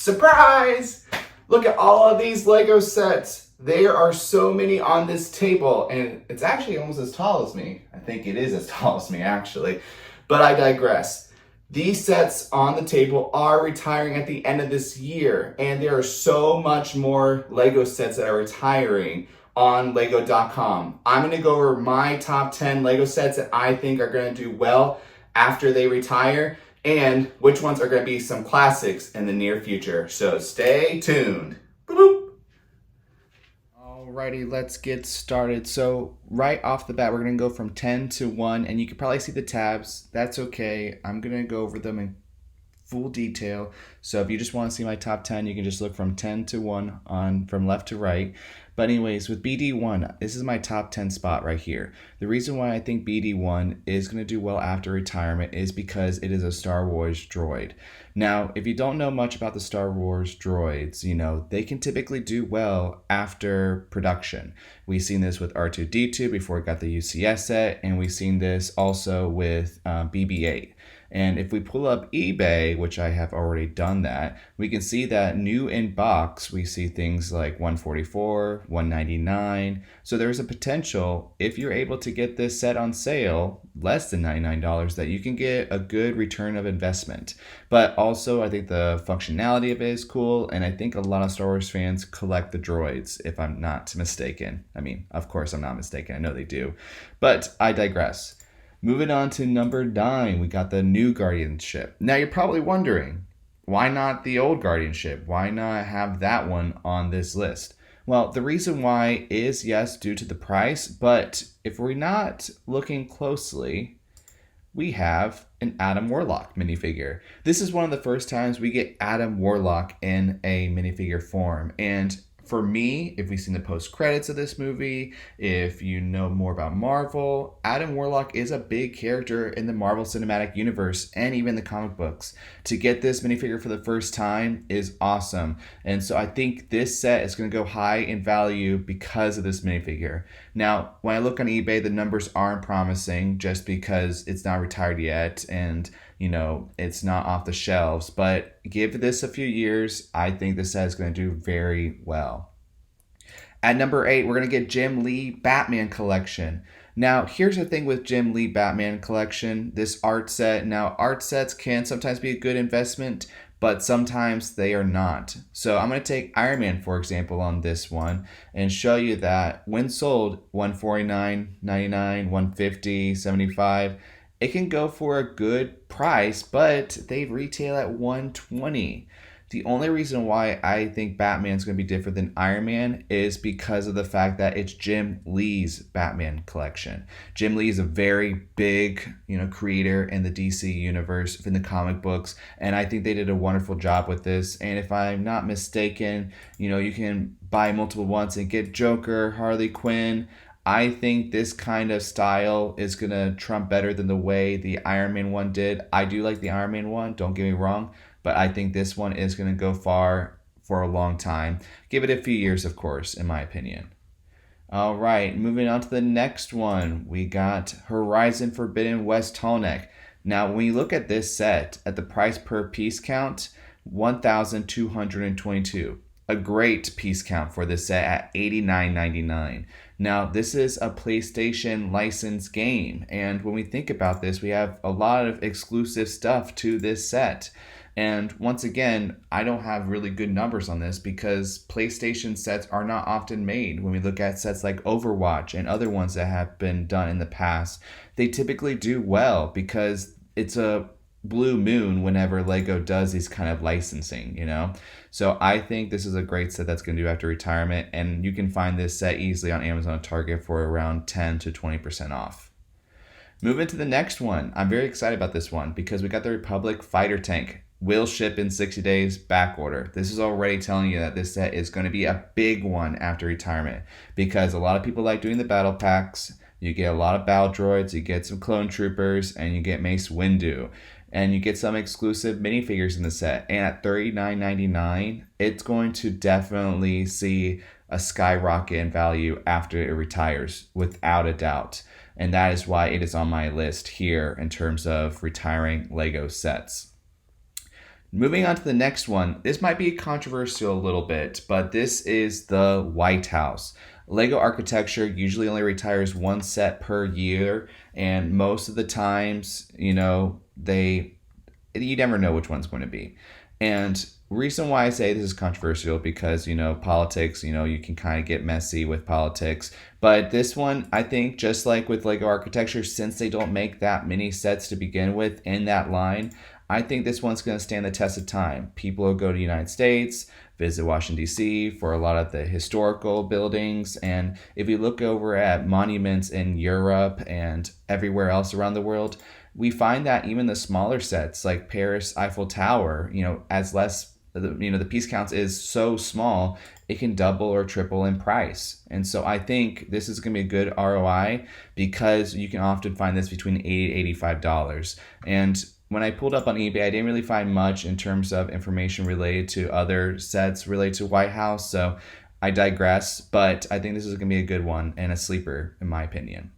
Surprise! Look at all of these Lego sets. There are so many on this table, and it's actually almost as tall as me. I think it is as tall as me, actually. But I digress. These sets on the table are retiring at the end of this year, and there are so much more Lego sets that are retiring on lego.com. I'm going to go over my top 10 Lego sets that I think are going to do well after they retire, and which ones are going to be some classics in the near future. So stay tuned. Boop. Alrighty, let's get started. So right off the bat, we're going to go from 10 to 1, and you can probably see the tabs. That's okay. I'm going to go over them in full detail. So if you just want to see my top 10, you can just look from 10 to 1 on from left to right. But anyways, with BD1, this is my top 10 spot right here. The reason why I think BD1 is going to do well after retirement is because it is a Star Wars droid. Now, if you don't know much about the Star Wars droids, they can typically do well after production. We've seen this with R2-D2 before it got the UCS set, and we've seen this also with BB-8. And if we pull up eBay, which I have already done that, we can see that new in box, we see things like $144, $199. So there's a potential, if you're able to get this set on sale, less than $99, that you can get a good return of investment. But also, I think the functionality of it is cool, and I think a lot of Star Wars fans collect the droids, if I'm not mistaken. I mean, of course I'm not mistaken. I know they do. But I digress. Moving on to number 9, we got the new Guardian ship. Now you're probably wondering, why not the old Guardian ship? Why not have that one on this list? Well, the reason why is, yes, due to the price, but if we're not looking closely, we have an Adam Warlock minifigure. This is one of the first times we get Adam Warlock in a minifigure form, and for me, if we've seen the post-credits of this movie, if you know more about Marvel, Adam Warlock is a big character in the Marvel Cinematic Universe and even the comic books. To get this minifigure for the first time is awesome. And so I think this set is going to go high in value because of this minifigure. Now, when I look on eBay, the numbers aren't promising just because it's not retired yet and it's not off the shelves, but give this a few years. I think this set is going to do very well. At number 8, we're going to get Jim Lee Batman Collection. Now, here's the thing with Jim Lee Batman Collection, this art set. Now, art sets can sometimes be a good investment, but sometimes they are not. So I'm going to take Iron Man, for example, on this one and show you that when sold, $149.99, $150, $75, it can go for a good price, but they retail at $120. The only reason why I think Batman's going to be different than Iron Man is because of the fact that it's Jim Lee's Batman collection. Jim Lee is a very big, creator in the DC universe, in the comic books, and I think they did a wonderful job with this. And if I'm not mistaken, you can buy multiple ones and get Joker, Harley Quinn. I think this kind of style is going to trump better than the way the Iron Man one did. I do like the Iron Man one, don't get me wrong, but I think this one is going to go far for a long time. Give it a few years, of course, in my opinion. All right, moving on to the next one. We got Horizon Forbidden West tall neck. Now, when you look at this set, at the price per piece count, $1,222. A great piece count for this set at $89.99. Now, this is a PlayStation licensed game, and when we think about this, we have a lot of exclusive stuff to this set. And once again, I don't have really good numbers on this because PlayStation sets are not often made. When we look at sets like Overwatch and other ones that have been done in the past, they typically do well because it's a blue moon whenever Lego does these kind of licensing, So I think this is a great set that's going to do after retirement, and you can find this set easily on Amazon or Target for around 10 to 20% off. Moving to the next one. I'm very excited about this one because we got the Republic Fighter Tank. Will ship in 60 days, back order. This is already telling you that this set is going to be a big one after retirement because a lot of people like doing the battle packs. You get a lot of battle droids, you get some clone troopers, and you get Mace Windu. And you get some exclusive minifigures in the set. And at $39.99, it's going to definitely see a skyrocket in value after it retires, without a doubt. And that is why it is on my list here in terms of retiring Lego sets. Moving on to the next one. This might be controversial a little bit, but this is the White House. Lego architecture usually only retires one set per year, and most of the times, you never know which one's going to be. And reason why I say this is controversial because politics, you can kind of get messy with politics. But this one, I think, just like with Lego architecture, since they don't make that many sets to begin with in that line, I think this one's going to stand the test of time. People will go to the United States, visit Washington, D.C. for a lot of the historical buildings. And if you look over at monuments in Europe and everywhere else around the world, we find that even the smaller sets like Paris Eiffel Tower, as less, the piece counts is so small, it can double or triple in price. And so I think this is going to be a good ROI because you can often find this between $80 to $85. And when I pulled up on eBay, I didn't really find much in terms of information related to other sets related to White House. So I digress, but I think this is going to be a good one and a sleeper in my opinion.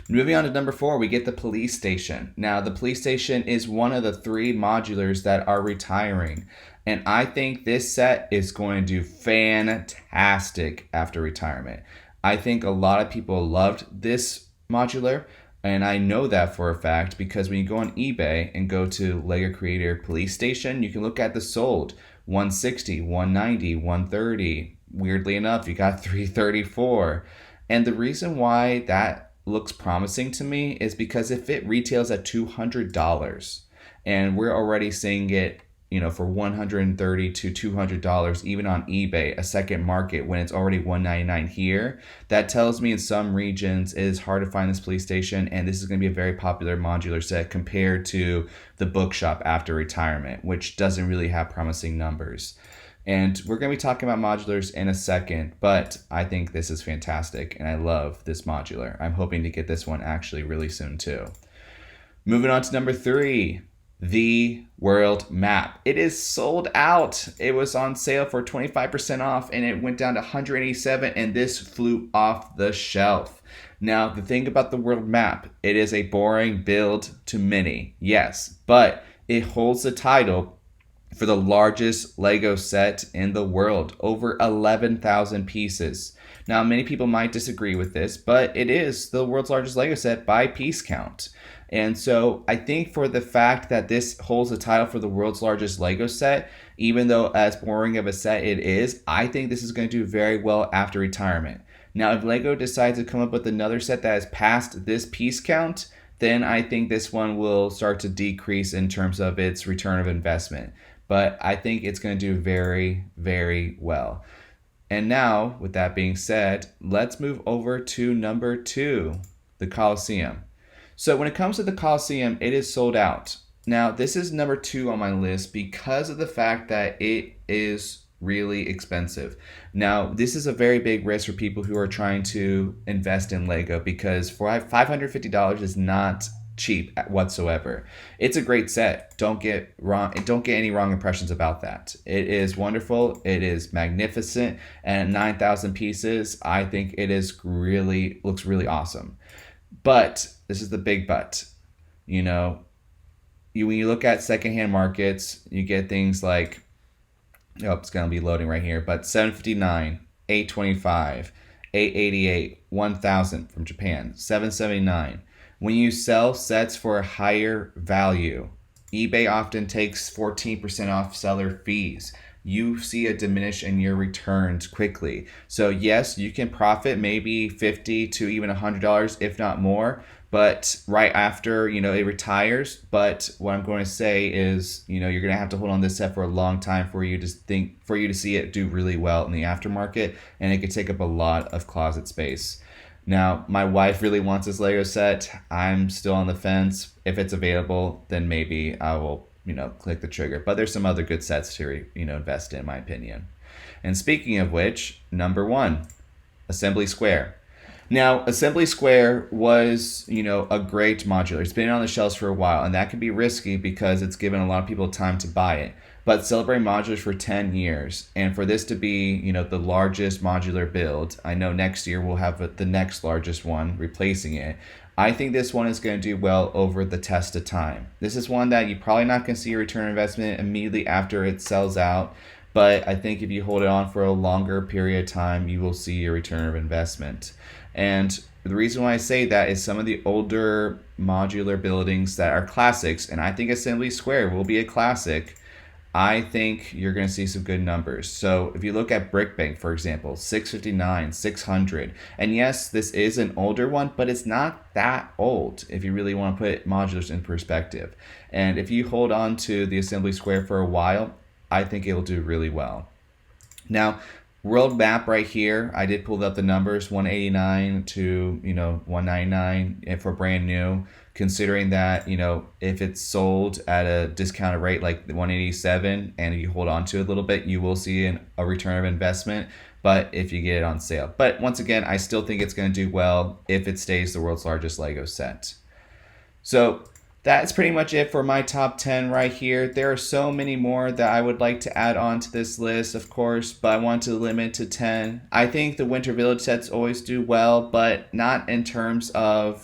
Moving on to number 4, we get the police station. Now, the police station is one of the 3 modulars that are retiring. And I think this set is going to do fantastic after retirement. I think a lot of people loved this modular. And I know that for a fact because when you go on eBay and go to Lego Creator Police Station, you can look at the sold 160, 190, 130. Weirdly enough, you got 334. And the reason why that looks promising to me is because if it retails at $200 and we're already seeing it for $130 to $200 even on eBay, a second market, when it's already $199 here, that tells me in some regions it is hard to find this police station, and this is going to be a very popular modular set compared to the bookshop after retirement, which doesn't really have promising numbers. And we're going to be talking about modulars in a second, but I think this is fantastic, and I love this modular. I'm hoping to get this one actually really soon too. Moving on to number 3. The World Map. It is sold out. It was on sale for 25% off and it went down to $187 and this flew off the shelf. Now, the thing about the World Map, it is a boring build to many, yes, but it holds the title for the largest Lego set in the world, over 11,000 pieces. Now, many people might disagree with this, but it is the world's largest Lego set by piece count. And so I think for the fact that this holds the title for the world's largest Lego set, even though as boring of a set it is, I think this is going to do very well after retirement. Now, if Lego decides to come up with another set that has passed this piece count, then I think this one will start to decrease in terms of its return of investment. But I think it's going to do very, very well. And now, with that being said, let's move over to number 2, the Colosseum. So when it comes to the Colosseum, it is sold out. Now, this is number 2 on my list because of the fact that it is really expensive. Now, this is a very big risk for people who are trying to invest in Lego because for $550 is not cheap whatsoever. It's a great set. Don't get any wrong impressions about that. It is wonderful. It is magnificent. And at 9,000 pieces, I think it looks really awesome. But this is the big but. When you look at secondhand markets, you get things like, it's going to be loading right here, but $759, $825, $888, $1,000 from Japan, $779. When you sell sets for a higher value, eBay often takes 14% off seller fees. You see a diminish in your returns quickly. So yes, you can profit maybe $50 to even $100, if not more, but right after, it retires. But what I'm going to say is, you're going to have to hold on this set for a long time for you to see it do really well in the aftermarket, and it could take up a lot of closet space. Now, my wife really wants this Lego set. I'm still on the fence. If it's available, then maybe I will, click the trigger. But there's some other good sets to, invest in my opinion. And speaking of which, number 1, Assembly Square. Now, Assembly Square was, a great modular. It's been on the shelves for a while, and that can be risky because it's given a lot of people time to buy it. But celebrating modulars for 10 years, and for this to be, the largest modular build, I know next year we'll have the next largest one replacing it. I think this one is going to do well over the test of time. This is one that you're probably not going to see a return on investment immediately after it sells out, but I think if you hold it on for a longer period of time, you will see a return of investment. And the reason why I say that is some of the older modular buildings that are classics, and I think Assembly Square will be a classic, I think you're going to see some good numbers. So if you look at Brickbank, for example, 659, 600, and yes, this is an older one, but it's not that old if you really want to put modulars in perspective. And if you hold on to the Assembly Square for a while, I think it will do really well. Now, world map right here, I did pull up the numbers, 189 to 199 for brand new. Considering that if it's sold at a discounted rate like 187 and you hold on to it a little bit, you will see a return of investment. But if you get it on sale, but once again, I still think it's going to do well if it stays the world's largest Lego set. So that's pretty much it for my top 10 right here. There are so many more that I would like to add on to this list, of course, but I want to limit to 10. I think the Winter Village sets always do well, but not in terms of,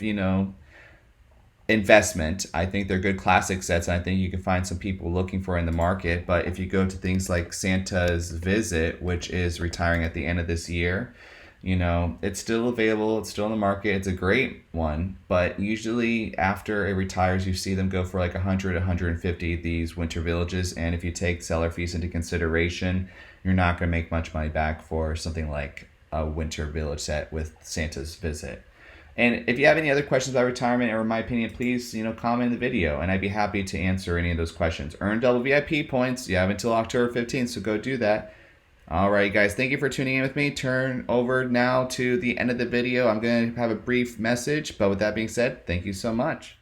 investment. I think they're good classic sets, and I think you can find some people looking for in the market. But if you go to things like Santa's Visit, which is retiring at the end of this year, it's still available, it's still in the market, it's a great one, but usually after it retires you see them go for like 100, 150 these Winter Villages, and if you take seller fees into consideration, you're not going to make much money back for something like a Winter Village set with Santa's Visit. And if you have any other questions about retirement or my opinion, please, comment in the video, and I'd be happy to answer any of those questions. Earn double VIP points. You have until October 15th, so go do that. All right, guys, thank you for tuning in with me. Turn over now to the end of the video. I'm going to have a brief message, but with that being said, thank you so much.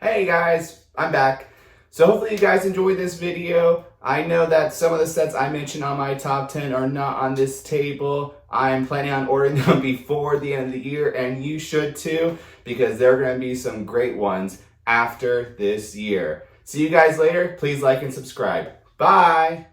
Hey, guys, I'm back. So hopefully you guys enjoyed this video. I know that some of the sets I mentioned on my top 10 are not on this table. I'm planning on ordering them before the end of the year, and you should too, because there are going to be some great ones after this year. See you guys later. Please like and subscribe. Bye.